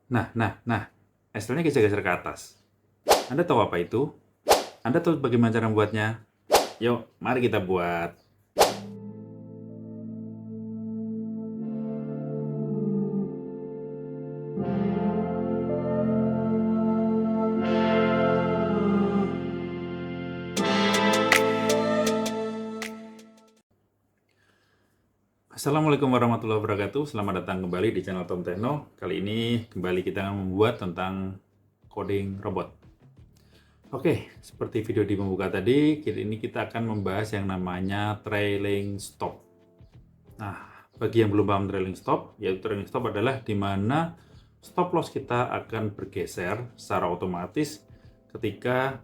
Nah, estelnya geser-geser ke atas. Anda tahu apa itu? Anda tahu bagaimana cara membuatnya? Yuk, mari kita buat. Assalamualaikum warahmatullahi wabarakatuh. Selamat datang kembali di channel Tom Techno. Kali ini kembali kita akan membuat tentang coding robot. Oke, seperti video di pembuka tadi, kali ini kita akan membahas yang namanya trailing stop. Nah, bagi yang belum paham trailing stop, yaitu trailing stop adalah di mana stop loss kita akan bergeser secara otomatis ketika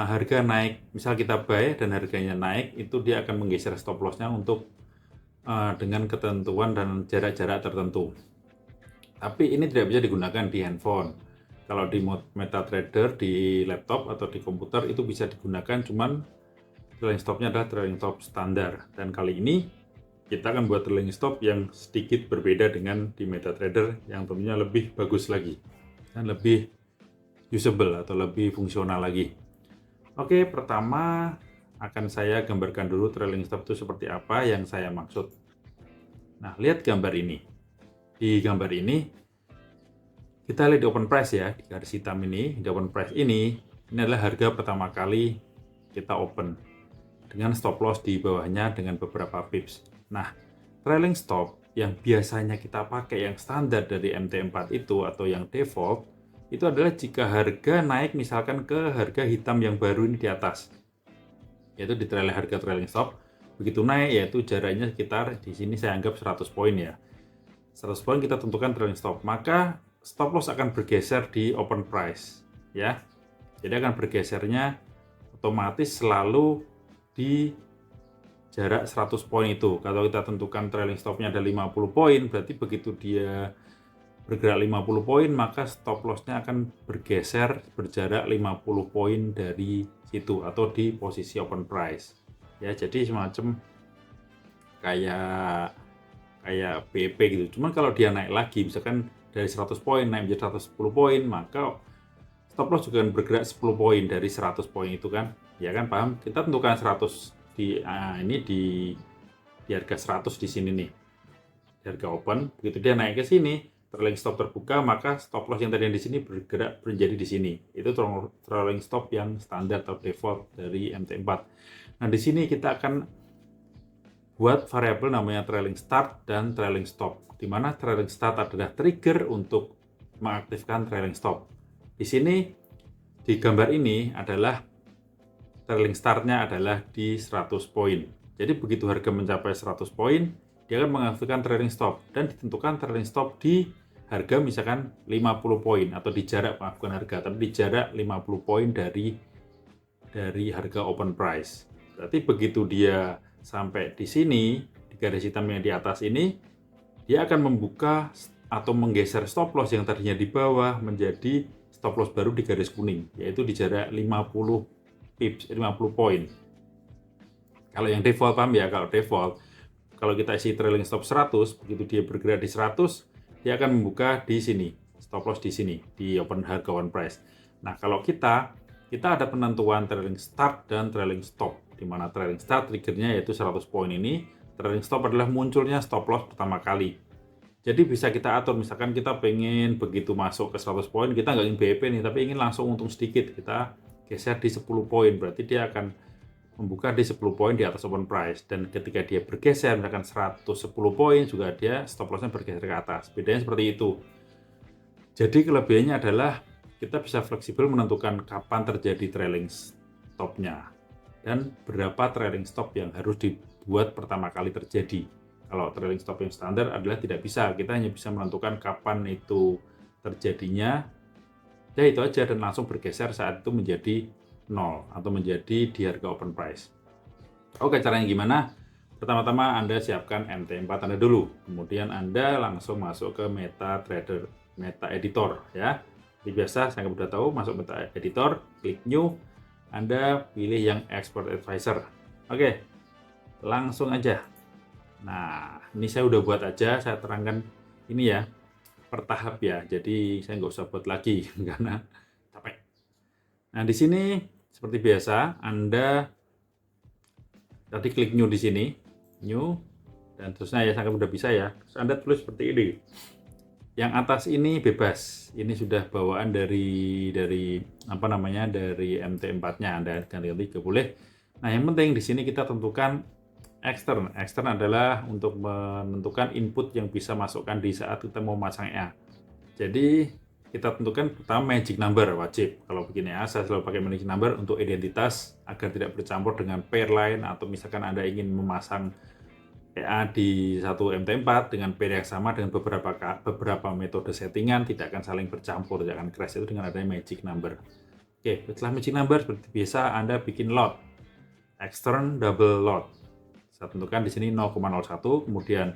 harga naik. Misal kita buy dan harganya naik, itu dia akan menggeser stop lossnya untuk dengan ketentuan dan jarak-jarak tertentu. Tapi ini tidak bisa digunakan di handphone. Kalau di MetaTrader di laptop atau di komputer itu bisa digunakan, cuman trailing stopnya adalah trailing stop standar. Dan kali ini kita akan buat trailing stop yang sedikit berbeda dengan di MetaTrader, yang tentunya lebih bagus lagi dan lebih usable atau lebih fungsional lagi. Oke, pertama akan saya gambarkan dulu trailing stop itu seperti apa yang saya maksud. Nah, lihat gambar ini. Di gambar ini kita lihat di open price ya, di garis hitam ini, di open price ini adalah harga pertama kali kita open dengan stop loss di bawahnya dengan beberapa pips. Nah, trailing stop yang biasanya kita pakai yang standar dari MT4 itu atau yang default itu adalah jika harga naik misalkan ke harga hitam yang baru ini di atas, yaitu di harga trailing stop. Begitu naik, yaitu jaraknya sekitar di sini saya anggap 100 poin ya. 100 poin kita tentukan trailing stop, maka stop loss akan bergeser di open price ya. Jadi akan bergesernya otomatis selalu di jarak 100 poin itu. Kalau kita tentukan trailing stopnya ada 50 poin, berarti begitu dia bergerak 50 poin, maka stop lossnya akan bergeser berjarak 50 poin dari situ atau di posisi open price. Ya, jadi semacam kayak BP gitu. Cuman kalau dia naik lagi, misalkan dari 100 poin naik menjadi 110 poin, maka stop loss juga akan bergerak 10 poin dari 100 poin itu kan. Ya kan, paham? Kita tentukan 100 di ini di harga 100 di sini nih. Di harga open, begitu dia naik ke sini, trailing stop terbuka, maka stop loss yang tadi di sini bergerak menjadi di sini. Itu trailing stop yang standar atau default dari MT4. Nah, di sini kita akan buat variabel namanya trailing start dan trailing stop, di mana trailing start adalah trigger untuk mengaktifkan trailing stop. Di sini di gambar ini adalah trailing startnya adalah di 100 poin. Jadi begitu harga mencapai 100 poin, dia akan mengaktifkan trailing stop dan ditentukan trailing stop di harga misalkan 50 poin atau di jarak, bukan harga, tapi di jarak 50 poin dari harga open price. Berarti begitu dia sampai di sini, di garis hitam yang di atas ini, dia akan membuka atau menggeser stop loss yang tadinya di bawah menjadi stop loss baru di garis kuning, yaitu di jarak 50 pips, 50 poin. Kalau yang default, paham ya? Kalau default, kalau kita isi trailing stop 100, begitu dia bergerak di 100, dia akan membuka di sini, stop loss di sini, di open harga open price. Nah, kalau kita ada penentuan trailing start dan trailing stop, di mana trailing start triggernya yaitu 100 poin ini, trailing stop adalah munculnya stop loss pertama kali. Jadi bisa kita atur, misalkan kita pengen begitu masuk ke 100 poin, kita nggak ingin BP nih, tapi ingin langsung untung sedikit, kita geser di 10 poin, berarti dia akan membuka di 10 poin di atas open price. Dan ketika dia bergeser, misalkan 110 poin, juga dia stop lossnya bergeser ke atas. Bedanya seperti itu. Jadi kelebihannya adalah kita bisa fleksibel menentukan kapan terjadi trailing stopnya dan berapa trailing stop yang harus dibuat pertama kali terjadi. Kalau trailing stop yang standar adalah tidak bisa, kita hanya bisa menentukan kapan itu terjadinya, ya itu aja, dan langsung bergeser saat itu menjadi 0 atau menjadi di harga open price. Oke, caranya gimana? Pertama-tama Anda siapkan MT4 Anda dulu, kemudian Anda langsung masuk ke MetaTrader, Meta Editor ya. Seperti biasa, saya udah tahu, masuk Meta Editor, klik New, Anda pilih yang Export Advisor. Oke, langsung aja. Nah, ini saya udah buat aja, saya terangkan ini ya. per tahap ya. Jadi saya nggak usah buat lagi karena capek. Nah, di sini seperti biasa Anda tadi klik new di sini, new, dan terusnya ya sampai udah bisa ya. Terus Anda tulis seperti ini. Yang atas ini bebas. Ini sudah bawaan dari apa namanya? Dari MT4-nya. Anda ganti-ganti juga boleh. Nah, yang penting di sini kita tentukan extern. Extern adalah untuk menentukan input yang bisa masukkan di saat kita mau masang EA. Jadi kita tentukan pertama magic number wajib. Kalau bikin EA saya selalu pakai magic number untuk identitas agar tidak bercampur dengan pair lain, atau misalkan Anda ingin memasang EA di satu MT4 dengan pair yang sama dengan beberapa metode settingan, tidak akan saling bercampur, tidak akan crash, itu dengan adanya magic number. Oke, setelah magic number seperti biasa Anda bikin load. Extern double load. Saya tentukan di sini 0,01, kemudian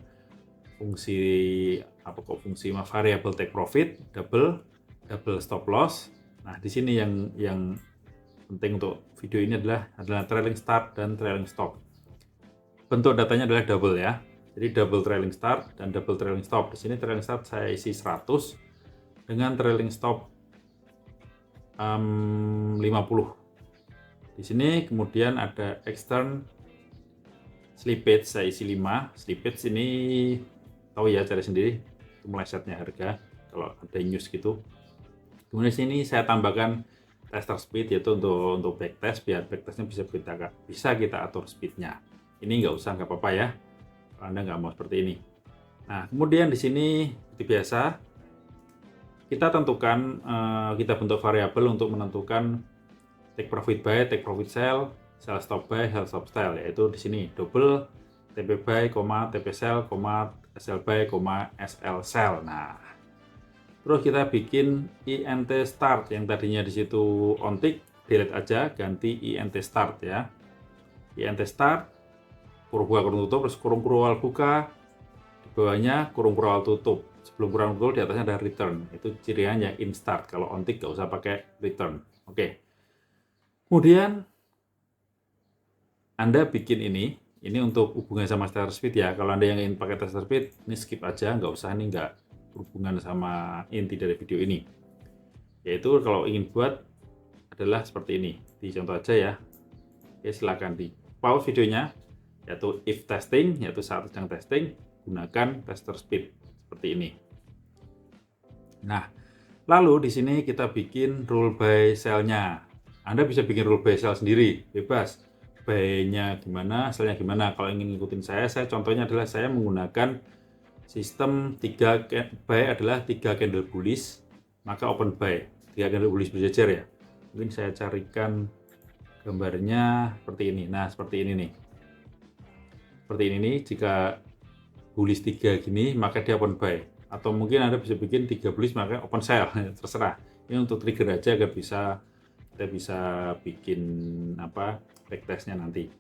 fungsi variable take profit double stop loss. Nah, di sini yang penting untuk video ini adalah trailing start dan trailing stop. Bentuk datanya adalah double ya. Jadi double trailing start dan double trailing stop. Di sini trailing start saya isi 100 dengan trailing stop 50. Di sini kemudian ada extern slippage saya isi 5. Slippage ini tahu ya, cari sendiri itu melesetnya harga kalau ada news gitu. Kemudian di sini saya tambahkan tester speed, yaitu untuk backtest, biar backtestnya bisa kita atur speednya. Ini nggak usah, nggak apa-apa ya kalau Anda nggak mau seperti ini. Nah, kemudian di sini seperti biasa kita tentukan, kita bentuk variabel untuk menentukan take profit buy, take profit sell, sell stop buy, sell stop sell, yaitu di sini double TP buy, TP sell, SL buy, SL sell. Nah, terus kita bikin INT start yang tadinya di situ on tick, delete aja, ganti INT start ya. INT start, kurung buka, kurung tutup, terus kurung awal buka, di bawahnya kurung awal tutup. Sebelum kurung tutup di atasnya ada return. Itu cirinya in start. Kalau on tick nggak usah pakai return. Oke. Kemudian Anda bikin ini untuk hubungan sama tester speed ya. Kalau Anda yang ingin pakai tester speed, ini skip aja, nggak usah, ini nggak berhubungan sama inti dari video ini. Yaitu kalau ingin buat adalah seperti ini. Dicontoh aja ya. Oke, silakan di pause videonya, yaitu if testing, yaitu saat sedang testing, gunakan tester speed seperti ini. Nah, lalu di sini kita bikin rule by sell-nya. Anda bisa bikin rule by sell sendiri, bebas. Buy-nya gimana, sell-nya gimana. Kalau ingin ngikutin saya contohnya adalah saya menggunakan sistem 3 buy adalah 3 candle bullish, maka open buy 3 candle bullish berjejer ya. Mungkin saya carikan gambarnya seperti ini. Nah, seperti ini nih. Seperti ini nih, jika bullish 3 gini maka dia open buy. Atau mungkin Anda bisa bikin 3 bullish maka open sell, terserah. Ini untuk trigger aja agar kita bisa bikin backtestnya nanti.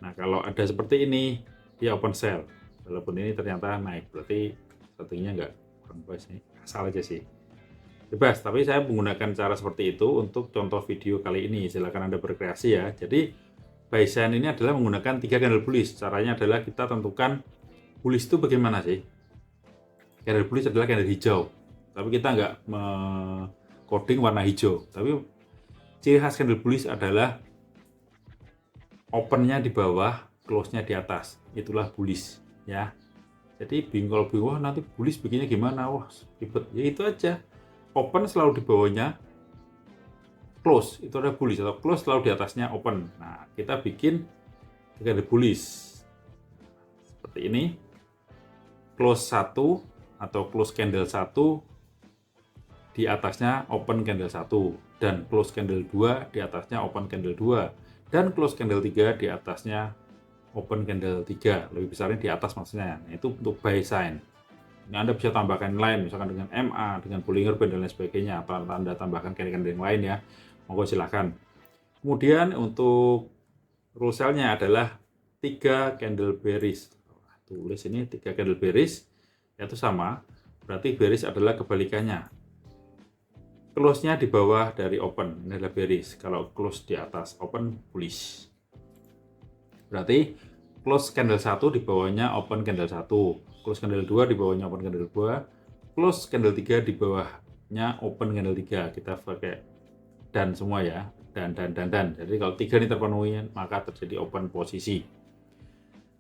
Nah, kalau ada seperti ini dia open sell, walaupun ini ternyata naik, berarti strateginya nggak kurang pas nih, asal aja sih, bebas. Tapi saya menggunakan cara seperti itu untuk contoh video kali ini. Silakan Anda berkreasi ya. Jadi buy sign ini adalah menggunakan 3 candle bullish. Caranya adalah kita tentukan bullish itu bagaimana sih. Candle bullish adalah candle hijau, tapi kita nggak coding warna hijau. Tapi ciri khas candle bullish adalah opennya di bawah, close-nya di atas. Itulah bullish ya. Jadi bingung nanti bullish bikinnya gimana, wah ribet. Ya itu aja, open selalu di bawahnya, close itu ada bullish, atau close selalu di atasnya open. Nah, kita bikin candle bullish seperti ini, close 1 atau close candle 1 di atasnya open candle 1, dan close candle 2 di atasnya open candle 2, dan close candle 3 di atasnya open candle 3, lebih besarnya di atas maksudnya. Nah, itu untuk buy sign. Ini Anda bisa tambahkan lain, misalkan dengan MA, dengan Bollinger Band dan lain sebagainya, atau Anda tambahkan candle yang lain ya, monggo silahkan. Kemudian untuk rule sell-nya adalah 3 candle bearish. Tulis ini 3 candle bearish, yaitu sama, berarti bearish adalah kebalikannya. Close-nya di bawah dari open, ini adalah bearish. Kalau close di atas open, bullish. Berarti close candle 1 di bawahnya open candle 1, close candle 2 di bawahnya open candle 2, close candle 3, di bawahnya open candle 3. Kita pakai dan semua ya, dan. Jadi kalau 3 ini terpenuhi maka terjadi open posisi.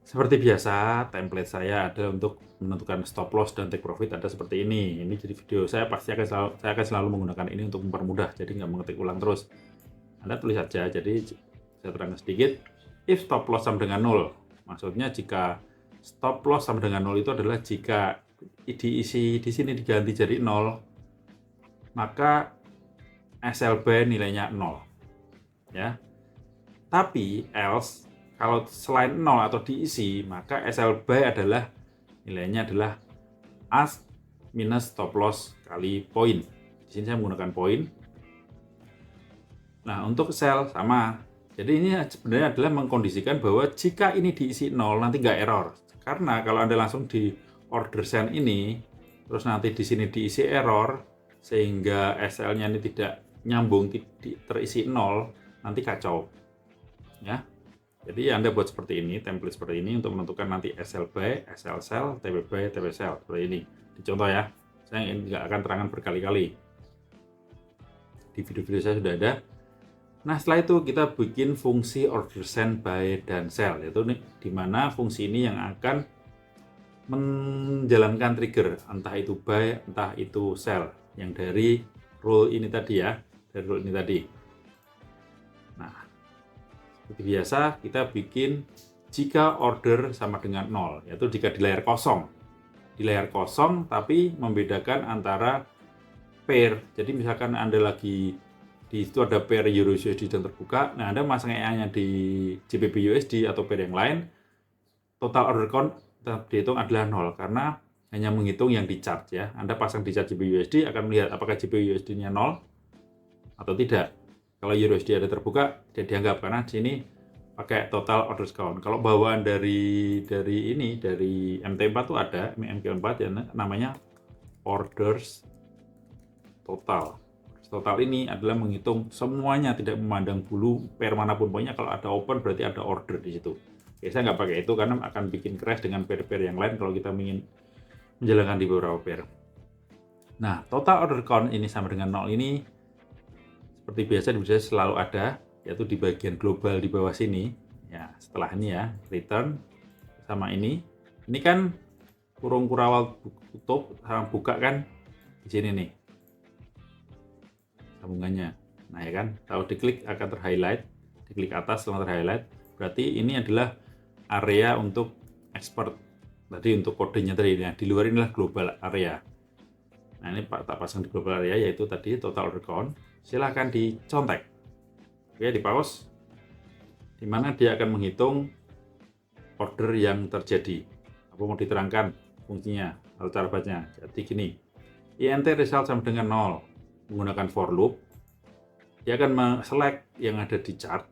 Seperti biasa, template saya adalah untuk menentukan stop loss dan take profit ada seperti ini. Ini jadi video saya saya akan selalu menggunakan ini untuk mempermudah, jadi nggak mengetik ulang terus. Anda tulis saja. Jadi saya terangkan sedikit. If stop loss sama dengan 0, maksudnya jika stop loss sama dengan 0 itu adalah jika diisi di sini diganti jadi 0, maka SLB nilainya 0. Ya. Tapi else kalau selain 0 atau diisi, maka SLB adalah nilainya adalah as minus stop loss kali poin. Di sini saya menggunakan poin. Nah, untuk sell sama. Jadi ini sebenarnya adalah mengkondisikan bahwa jika ini diisi 0 nanti nggak error. Karena kalau Anda langsung di order send ini, terus nanti di sini diisi error sehingga SL-nya ini tidak nyambung, terisi 0, nanti kacau. Ya. Jadi Anda buat seperti ini, template seperti ini untuk menentukan nanti SL buy, SL sell, TP buy, TP sell seperti ini. Dicontoh ya, saya nggak akan terangkan berkali-kali. Di video-video saya sudah ada. Nah setelah itu kita bikin fungsi order send, buy, dan sell. Yaitu di mana fungsi ini yang akan menjalankan trigger, entah itu buy, entah itu sell. Yang dari rule ini tadi ya, dari rule ini tadi. Seperti biasa, kita bikin jika order sama dengan 0, yaitu jika di layar kosong. Di layar kosong, tapi membedakan antara pair. Jadi misalkan Anda lagi, di situ ada pair Euro USD dan terbuka, nah Anda masang EA-nya di GBP USD atau pair yang lain, total order count tetap dihitung adalah 0, karena hanya menghitung yang di chart ya. Anda pasang di chart GBP USD, akan melihat apakah GBP USD-nya 0 atau tidak. Kalau Euro USD ada terbuka, tidak dianggap karena sini pakai total orders count. Kalau bawaan dari MT4 tuh ada, MQ4 ya, namanya orders total. Total ini adalah menghitung semuanya, tidak memandang bulu pair manapun. Pokoknya kalau ada open berarti ada order di situ. Ya, saya nggak pakai itu karena akan bikin crash dengan pair-pair yang lain kalau kita ingin menjalankan di beberapa pair. Nah, total order count ini sama dengan 0 ini seperti biasa di video selalu ada, yaitu di bagian global di bawah sini. Ya, setelah ini ya, return sama ini. Ini kan kurung kurawal tutup sama buka kan di sini nih. Sambungannya. Nah, ya kan, kalau diklik akan terhighlight, diklik atas langsung terhighlight. Berarti ini adalah area untuk export. Tadi untuk kodenya tadi ya. Di luar inilah global area. Nah, ini tak pasang di global area yaitu tadi total order count. Silahkan dicontek. Oke, di pause. Di mana dia akan menghitung order yang terjadi. Apa mau diterangkan fungsinya atau cara bacanya? Jadi gini. INT result sama dengan 0 menggunakan for loop. Dia akan select yang ada di chart.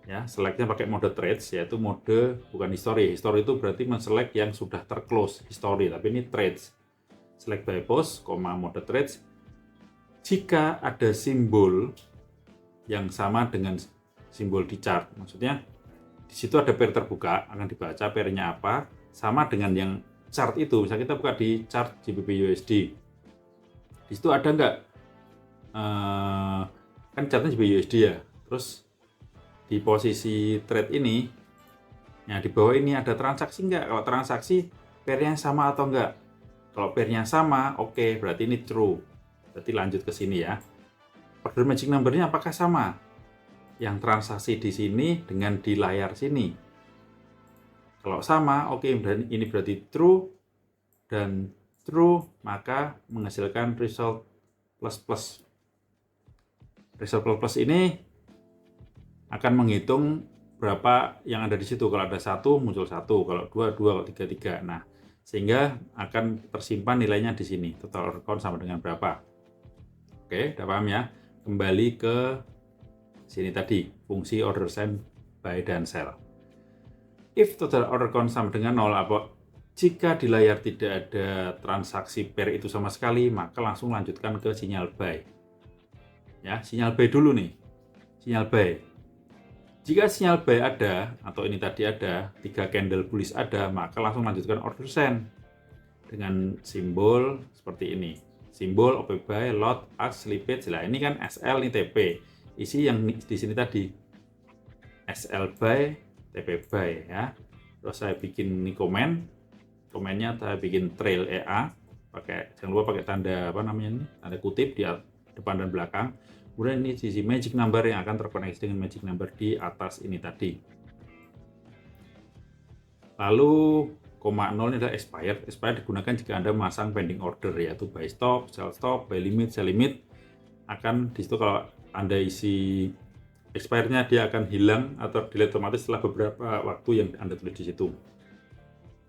Ya, selectnya pakai mode trades yaitu mode bukan history. History itu berarti men-select yang sudah terclose history, tapi ini trades. Select by post, mode trades. Jika ada simbol yang sama dengan simbol di chart, maksudnya di situ ada pair terbuka, akan dibaca pairnya apa, sama dengan yang chart itu. Misalnya kita buka di chart GBP USD, di situ ada nggak? Kan chartnya GBP USD ya. Terus di posisi trade ini, ya di bawah ini ada transaksi nggak? Kalau transaksi pairnya sama atau enggak? Kalau pairnya sama, oke, berarti ini true. Berarti lanjut ke sini ya. Order magic number-nya apakah sama? Yang transaksi di sini dengan di layar sini. Kalau sama, oke, ini berarti true dan true, maka menghasilkan result plus. Result plus ini akan menghitung berapa yang ada di situ. Kalau ada 1 muncul 1, kalau 2, 2, kalau 3, 3. Nah, sehingga akan tersimpan nilainya di sini. Total order count sama dengan berapa. Oke, udah paham ya? Kembali ke sini tadi, fungsi order send, buy, dan sell. If total order count sama dengan 0, jika di layar tidak ada transaksi pair itu sama sekali, maka langsung lanjutkan ke sinyal buy. Ya, sinyal buy dulu nih. Sinyal buy. Jika sinyal buy ada, atau ini tadi ada, 3 candle bullish ada, maka langsung lanjutkan order send. dengan simbol seperti ini. Simbol OP buy, lot, ask, slippage. Nah, ini kan SL, ini TP. Isi yang di sini tadi SL buy, TP buy ya. Terus saya bikin ini komennya saya bikin trail EA, jangan lupa pakai tanda apa namanya ini, tanda kutip di depan dan belakang. Kemudian ini sisi magic number yang akan terkoneksi dengan magic number di atas ini tadi. Lalu koma 0 ini adalah expired. Expired digunakan jika Anda memasang pending order, yaitu buy stop, sell stop, buy limit, sell limit. Akan di situ kalau Anda isi expirednya, dia akan hilang atau delete otomatis setelah beberapa waktu yang Anda tulis di situ.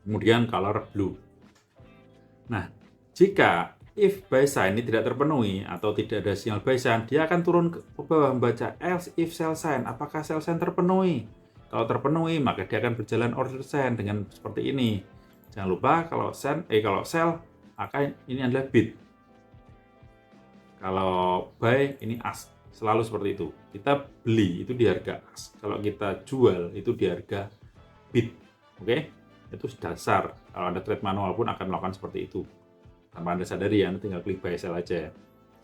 Kemudian color blue. Nah, jika if buy sign ini tidak terpenuhi atau tidak ada sinyal buy sign, dia akan turun ke bawah membaca else if sell sign. Apakah sell sign terpenuhi? Kalau terpenuhi, maka dia akan berjalan order sign dengan seperti ini. Jangan lupa kalau sell, maka ini adalah bid. Kalau buy, ini ask. Selalu seperti itu. Kita beli itu di harga ask. Kalau kita jual itu di harga bid. Oke? Itu dasar. Kalau Anda trade manual pun akan melakukan seperti itu. Tanpa Anda sadari ya, Anda tinggal klik buy sell aja.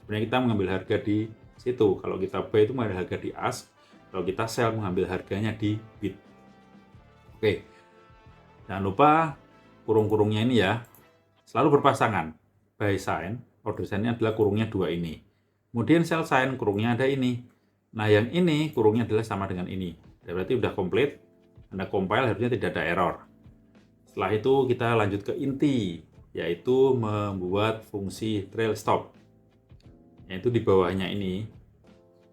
Sebenarnya kita mengambil harga di situ. Kalau kita buy itu mengambil harga di ask. Kalau kita sell mengambil harganya di bid. Oke. Jangan lupa kurung-kurungnya ini ya. Selalu berpasangan. Buy sign, order sign-nya adalah kurungnya 2 ini. Kemudian sell sign, kurungnya ada ini. Nah, yang ini kurungnya adalah sama dengan ini. Berarti sudah komplit. Anda compile harusnya tidak ada error. Setelah itu kita lanjut ke inti, yaitu membuat fungsi trail stop. Yaitu di bawahnya ini,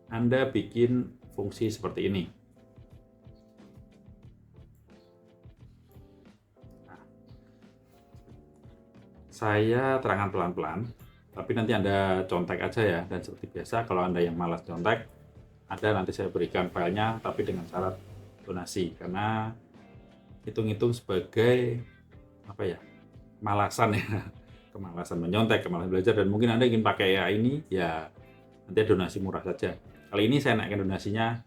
Anda bikin fungsi seperti ini. Nah, saya terangkan pelan-pelan, tapi nanti Anda contek aja ya. Dan seperti biasa, kalau Anda yang malas contek, nanti saya berikan filenya, tapi dengan syarat donasi. Karena hitung-hitung sebagai apa ya, kemalasan ya, kemalasan menyontek, kemalasan belajar, dan mungkin Anda ingin pakai ya ini, ya nanti donasi murah saja. Kali ini saya naikkan donasinya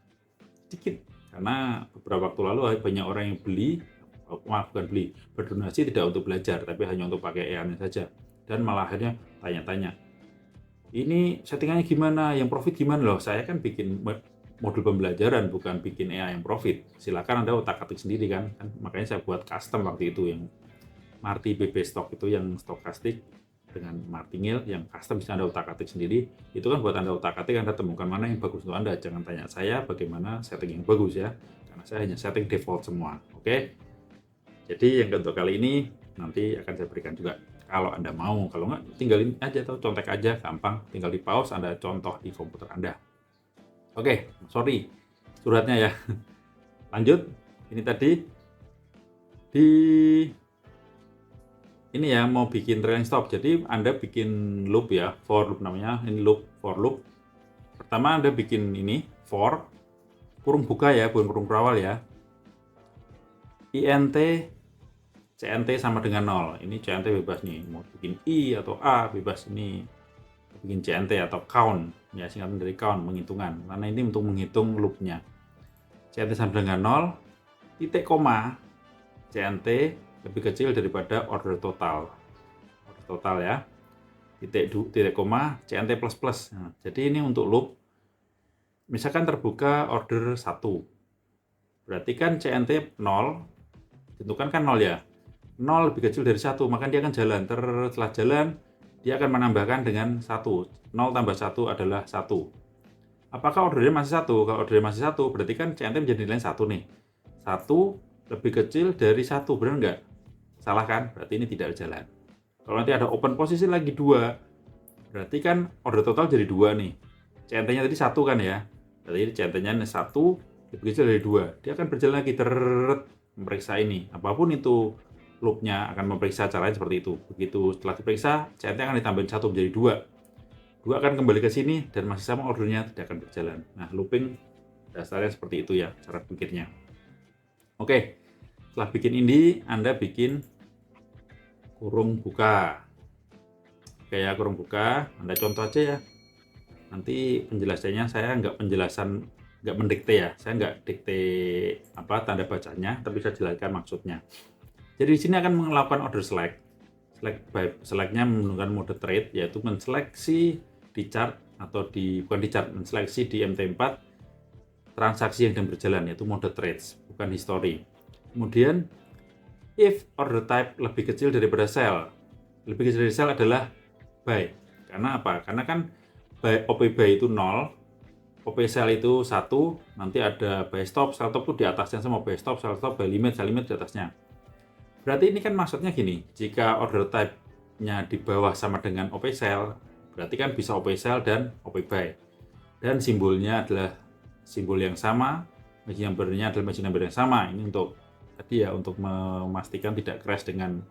sedikit, karena beberapa waktu lalu banyak orang yang berdonasi tidak untuk belajar, tapi hanya untuk pakai EA-nya saja. Dan malah akhirnya tanya-tanya, ini settingannya gimana, yang profit gimana loh, saya kan bikin modul pembelajaran, bukan bikin EA yang profit. Silakan Anda otak-atik sendiri kan, makanya saya buat custom waktu itu, yang Marti BB Stock itu yang stokastik dengan martingale yang custom bisa Anda otak-atik sendiri. Itu kan buat Anda otak-atik, Anda temukan mana yang bagus untuk Anda. Jangan tanya saya bagaimana setting yang bagus ya, karena saya hanya setting default semua. Oke. Jadi yang untuk kali ini nanti akan saya berikan juga kalau Anda mau. Kalau nggak, tinggalin aja atau contek aja, gampang. Tinggal di pause, Anda contoh di komputer Anda. Oke, sorry curhatnya ya. Lanjut, ini tadi di ini ya, mau bikin trailing stop. Jadi Anda bikin loop ya, for loop namanya. Ini loop, for loop. Pertama Anda bikin ini for kurung buka ya, bukan kurung berawal ya. int cnt sama dengan 0. Ini cnt bebas nih, mau bikin i atau a bebas. Ini bikin cnt atau count ya, singkatan dari count, menghitungan. Karena ini untuk menghitung loopnya. Cnt sama dengan 0, titik koma cnt lebih kecil daripada order total. Order total ya. Titik koma cnt plus plus. Nah, jadi ini untuk loop. Misalkan terbuka order 1. Berarti kan cnt 0, tentukan kan 0 ya. 0 lebih kecil dari 1, maka dia akan jalan. Setelah jalan, dia akan menambahkan dengan 1. 0 tambah 1 adalah 1. Apakah ordernya masih 1? Kalau ordernya masih 1, berarti kan cnt menjadi nilai 1 nih. 1 lebih kecil dari 1, benar nggak? Salah kan? Berarti ini tidak jalan. Kalau nanti ada open posisi lagi 2, berarti kan order total jadi 2 nih. CNT-nya tadi 1 kan ya. Berarti CNT-nya 1 lebih kecil dari 2. Dia akan berjalan lagi memeriksa ini. Apapun itu loopnya akan memeriksa caranya seperti itu. Begitu setelah diperiksa, CNT akan ditambahin 1 menjadi 2. 2 akan kembali ke sini dan masih sama ordernya, tidak akan berjalan. Nah, looping dasarnya seperti itu ya, cara pikirnya. Oke, setelah bikin ini, Anda bikin kurung buka. Oke ya, kurung buka. Anda contoh aja ya. Nanti penjelasannya saya nggak mendikte ya. Saya nggak dikte tanda bacanya, tapi saya jelaskan maksudnya. Jadi di sini akan melakukan order select. Select-nya menggunakan mode trade, yaitu menseleksi di chart atau bukan di chart, menseleksi di MT4 transaksi yang sedang berjalan, yaitu mode trades, bukan history. Kemudian if order type lebih kecil daripada sell, lebih kecil dari sell adalah buy. Karena apa? Karena kan OP buy itu 0, OP sell itu 1, nanti ada buy stop, sell stop itu di atasnya semua, buy stop, sell stop, buy limit, sell limit di atasnya. Berarti ini kan maksudnya gini, jika order type-nya di bawah sama dengan OP sell, berarti kan bisa OP sell dan OP buy. Dan simbolnya adalah simbol yang sama, matching number-nya adalah matching number yang sama. Ini untuk tadi ya, untuk memastikan tidak crash dengan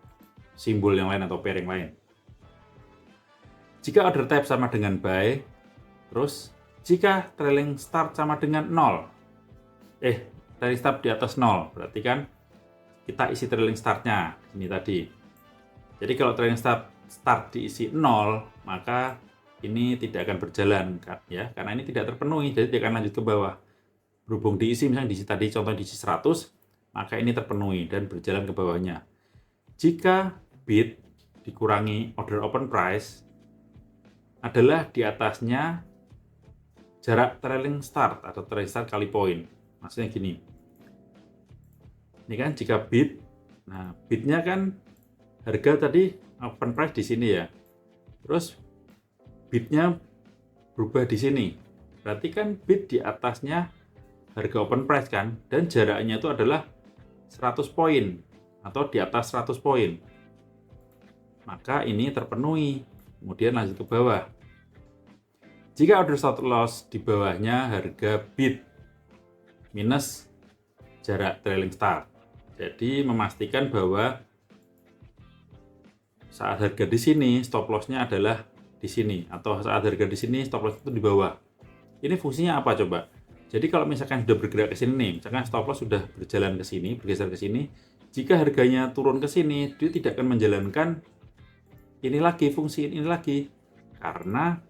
simbol yang lain atau pair yang lain. Jika order type sama dengan buy, terus jika trailing start sama dengan 0, trailing start di atas 0, berarti kan kita isi trailing startnya ini tadi. Jadi kalau trailing start diisi 0, maka ini tidak akan berjalan ya, karena ini tidak terpenuhi, jadi tidak akan lanjut ke bawah. Berhubung diisi, misalnya diisi tadi contoh diisi 100, maka ini terpenuhi dan berjalan ke bawahnya. Jika bid dikurangi order open price adalah di atasnya jarak trailing start atau trailing start kali poin. Maksudnya gini. Ini kan jika bid, nah bidnya kan harga tadi open price di sini ya. Terus bidnya berubah di sini. Berarti kan bid di atasnya harga open price kan, dan jaraknya itu adalah 100 poin atau di atas 100 poin. Maka ini terpenuhi. Kemudian lanjut ke bawah. Jika order stop loss di bawahnya harga bid minus jarak trailing start. Jadi memastikan bahwa saat harga di sini stop loss-nya adalah di sini, atau saat harga di sini stop loss itu di bawah. Ini fungsinya apa coba? Jadi kalau misalkan sudah bergerak ke sini nih, misalkan stop loss sudah berjalan ke sini, bergeser ke sini, jika harganya turun ke sini, dia tidak akan menjalankan ini lagi, fungsi ini lagi, karena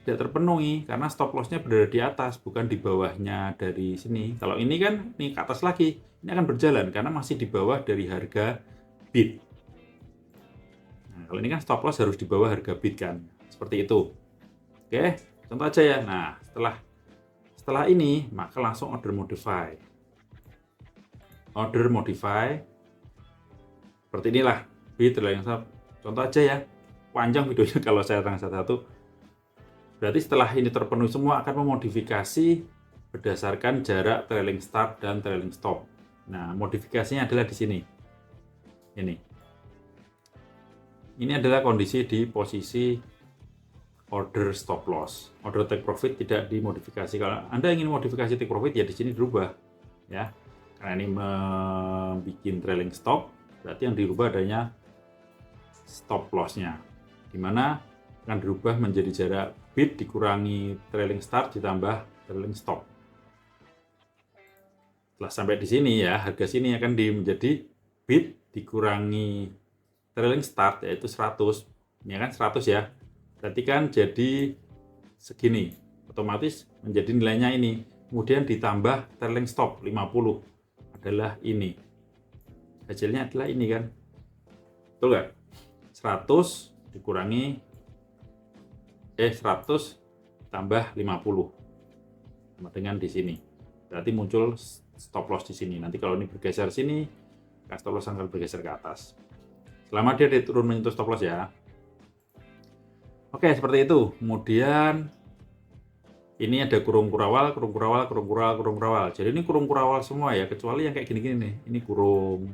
tidak terpenuhi, karena stop loss-nya berada di atas, bukan di bawahnya dari sini. Kalau ini kan, ini ke atas lagi, ini akan berjalan, karena masih di bawah dari harga bid. Nah, kalau ini kan stop loss harus di bawah harga bid kan, seperti itu. Oke, contoh aja ya. Nah, setelah ini, maka langsung order modify. Order modify, seperti inilah, bid, trailing stop. Contoh aja ya, panjang videonya kalau saya tanya satu-satu. Berarti setelah ini terpenuhi semua akan memodifikasi berdasarkan jarak trailing start dan trailing stop. Nah, modifikasinya adalah di sini. Ini adalah kondisi di posisi order stop loss. Order take profit tidak dimodifikasi. Kalau Anda ingin modifikasi take profit ya di sini dirubah ya. Karena ini membuat trailing stop, berarti yang dirubah adanya stop loss-nya. Di mana akan dirubah menjadi jarak bid dikurangi trailing start ditambah trailing stop. Setelah sampai di sini ya, harga sini akan menjadi bid dikurangi trailing start yaitu 100. Ini kan 100 ya. Berarti kan jadi segini. Otomatis menjadi nilainya ini. Kemudian ditambah trailing stop 50 adalah ini. Hasilnya adalah ini kan. Betul nggak? 100 dikurangi 100 tambah 50 sama dengan di sini. Berarti muncul stop loss di sini. Nanti kalau ini bergeser sini, stop loss akan bergeser ke atas. Selama dia turun menyentuh stop loss ya. Oke, seperti itu. Kemudian ini ada kurung kurawal. Jadi ini kurung kurawal semua ya, kecuali yang kayak gini-gini nih. Ini kurung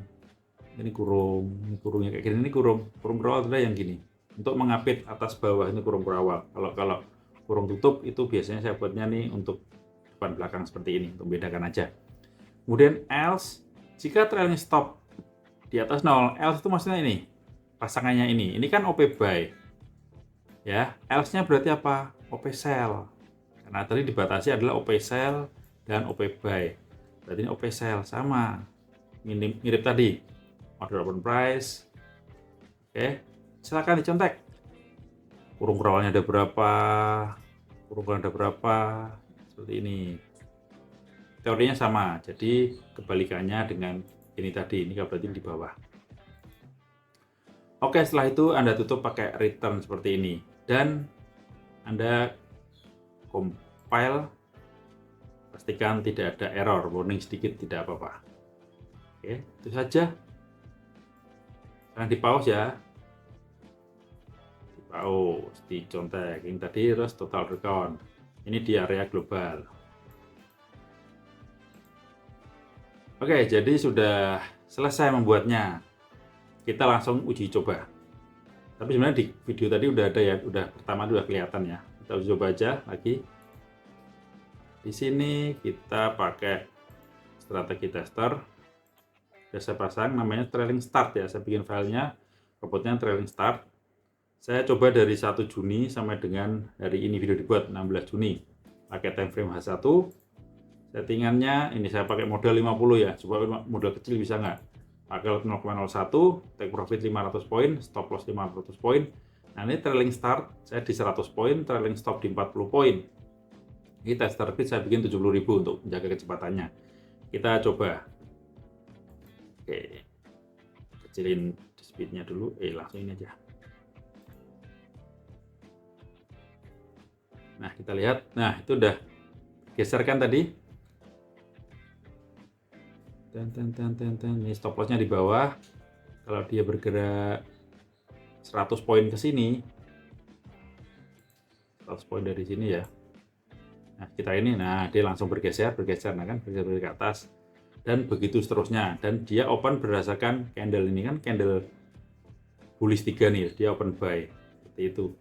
yang kayak gini, ini kurung kurawal adalah yang gini. Untuk mengapit atas bawah ini kurung kurawal. Kalau kurung tutup itu biasanya saya buatnya nih untuk depan belakang seperti ini, untuk membedakan aja. Kemudian else, jika trailing stop di atas 0, else itu maksudnya ini, pasangannya ini. Ini kan OP buy. Ya, else-nya berarti apa? OP sell. Karena tadi dibatasi adalah OP sell dan OP buy. Berarti ini OP sell sama. Mirip tadi. Order open price. Oke. Silakan dicontek. Kurung kurawalnya ada berapa? Seperti ini. Teorinya sama. Jadi kebalikannya dengan ini tadi. Ini berarti di bawah. Oke, setelah itu Anda tutup pakai return seperti ini. Dan Anda compile, pastikan tidak ada error, warning sedikit tidak apa-apa. Oke, itu saja. Jangan di pause ya. Di pause, dicontek. Ini tadi terus total recount. Ini di area global. Oke, jadi sudah selesai membuatnya. Kita langsung uji coba. Tapi sebenarnya di video tadi udah ada ya, pertama udah kelihatan ya. Kita uji coba aja lagi. Di sini kita pakai strategi tester. Sudah saya pasang, namanya trailing start ya. Saya bikin filenya, robotnya trailing start. Saya coba dari 1 Juni sampai dengan hari ini video dibuat 16 Juni. Pakai time frame H1. Settingannya ini saya pakai modal 50 ya. Coba modal kecil bisa nggak? Pakai lot 0,01, take profit 500 poin, stop loss 500 poin. Nah ini trailing start saya di 100 poin, trailing stop di 40 poin. Ini tester speed saya bikin 70.000 untuk menjaga kecepatannya. Kita coba. Oke, kecilin speednya dulu. Langsung ini aja. Nah kita lihat, nah itu udah geser kan tadi. Ini stop lossnya di bawah. Kalau dia bergerak 100 poin ke sini, 100 poin dari sini ya. Nah kita ini, nah dia langsung bergeser, nah kan bergeser ke atas. Dan begitu seterusnya. Dan dia open berdasarkan candle ini kan, candle bullish 3 nih, dia open buy. Seperti itu.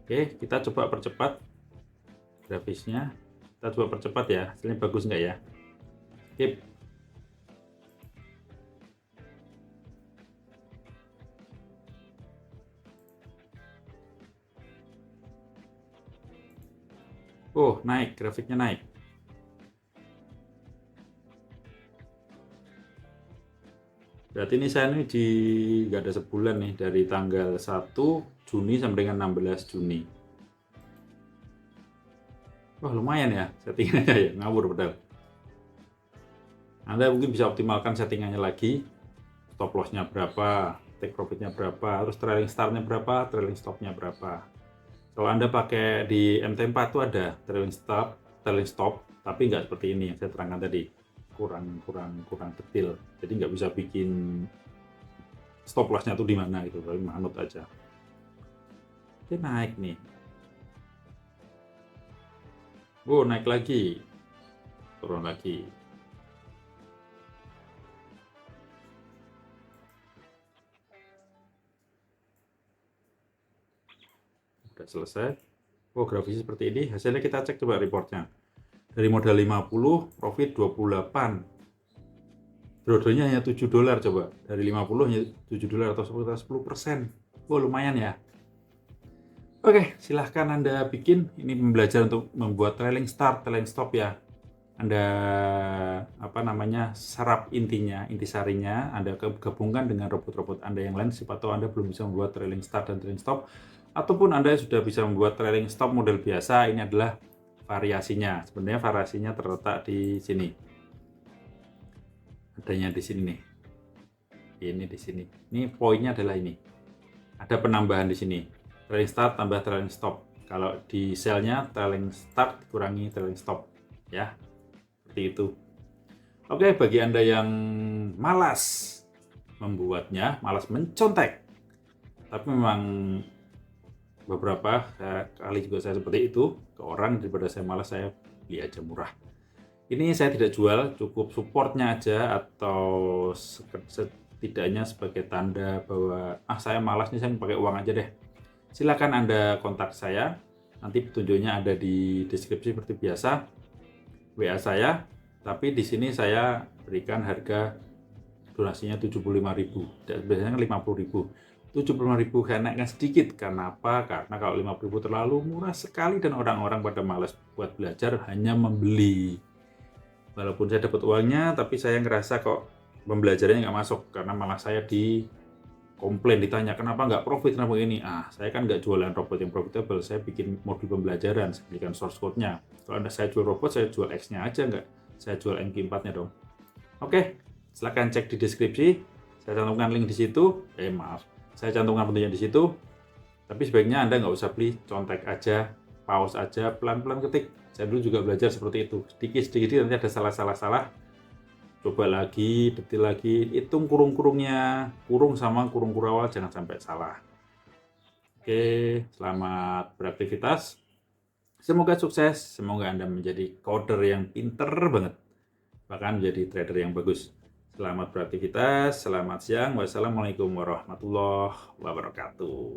Oke, kita coba percepat grafisnya. Kita coba percepat ya, hasilnya bagus nggak ya? Oke. Oh, naik, grafiknya naik. Berarti ini saya nggak ada sebulan nih, dari tanggal 1 Juni sampai dengan 16 Juni. Wah, lumayan ya settingannya ya, ngawur padahal. Anda mungkin bisa optimalkan settingannya lagi. Stop loss-nya berapa, take profit-nya berapa, terus trailing start-nya berapa, trailing stop-nya berapa. Kalau Anda pakai di MT4 itu ada trailing stop, tapi nggak seperti ini yang saya terangkan tadi. Kurang detail. Jadi nggak bisa bikin stop loss-nya tuh di mana gitu, tapi manut aja. Oke, naik nih. Oh, naik lagi. Turun lagi. Udah selesai. Oh, grafisnya seperti ini. Hasilnya kita cek coba reportnya. Dari modal 50, profit 28. Drodolnya hanya $7 coba. Dari 50 hanya $7 atau sekitar 10%. Oh, lumayan ya. Oke, silahkan Anda bikin. Ini pembelajaran untuk membuat trailing start, trailing stop ya. Anda serap intisarinya, Anda gabungkan dengan robot-robot Anda yang lain. Siapa tahu Anda belum bisa membuat trailing start dan trailing stop, ataupun Anda sudah bisa membuat trailing stop model biasa. Ini adalah variasinya. Sebenarnya variasinya terletak di sini. Adanya di sini nih. Ini di sini. Ini poinnya adalah ini. Ada penambahan di sini. Trailing start tambah trailing stop. Kalau di sell-nya trailing start kurangi trailing stop, ya. Seperti itu. Oke, bagi Anda yang malas membuatnya, malas mencontek, tapi memang beberapa kali juga saya seperti itu ke orang, daripada saya malas, saya beli aja murah. Ini saya tidak jual, cukup supportnya aja, atau setidaknya sebagai tanda bahwa saya malas nih, saya pakai uang aja deh. Silakan Anda kontak saya, nanti petunjuknya ada di deskripsi seperti biasa, WA saya. Tapi di sini saya berikan harga donasinya 75.000, biasanya 50.000. 75.000 saya naikkan sedikit. Karena apa? Karena kalau 50.000 terlalu murah sekali dan orang-orang pada malas buat belajar, hanya membeli. Walaupun saya dapat uangnya, tapi saya ngerasa kok pembelajarannya nggak masuk, karena malah saya komplain, ditanya kenapa nggak profit, kenapa ini. Saya kan nggak jualan robot yang profitable, saya bikin modul pembelajaran, saya berikan source code-nya. Kalau saya jual robot, saya jual X-nya aja, nggak saya jual MQ4-nya dong. Oke, silahkan cek di deskripsi, saya cantumkan link di situ. Maaf, Saya cantumkan petunjuknya di situ. Tapi sebaiknya Anda nggak usah beli, contek aja, pause aja, pelan-pelan ketik. Saya dulu juga belajar seperti itu. Sedikit-sedikit nanti ada salah-salah. Coba lagi, detil lagi, hitung kurung-kurungnya. Kurung sama kurung awal jangan sampai salah. Oke, selamat beraktivitas. Semoga sukses, semoga Anda menjadi coder yang pinter banget. Bahkan menjadi trader yang bagus. Selamat beraktivitas, selamat siang. Wassalamualaikum warahmatullahi wabarakatuh.